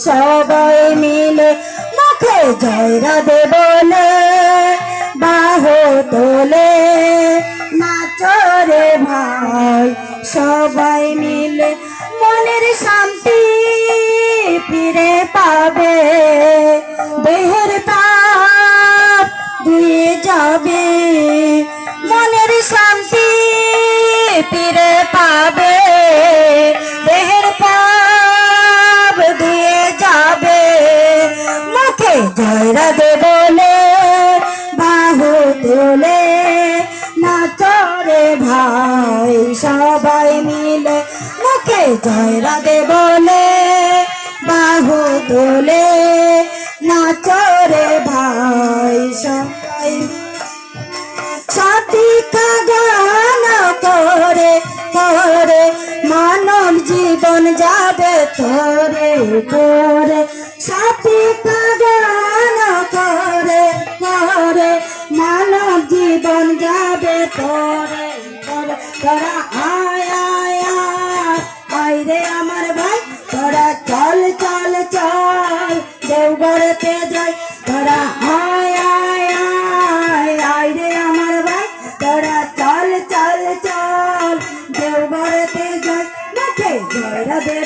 সবাই মিলে মুখে জয় রাধে বলে বাহু তোলে নাচরে ভাই সবাই মিলে মনের শান্তি ফিরে পাবে দেহের পাপ ধুয়ে যাবে মনের শান্তি ফিরে পাবে দেহের পাপ ধুয়ে যাবে মুখে জয় রাধে বলে বাহু তোলে নাচরে ভাই সবাই মিলে মুখে জয় রাধে বলে বাহু তোলে নাচরে ভাই সবাই সাথী গান করে করে মানব জীবন যাবে তোরে করে সাথী গান করে করে মানব জীবন যাবে তোরে করে তোরা আয় আয় আয় আয় রে আমার ভাই তোরা চল চল চল দেওঘরেতে যাই তোরা আয় আয় আয় আয় রে আমার ভাই তোরা চল চল চল দেওঘরেতে যাই মুখে জয় রাধে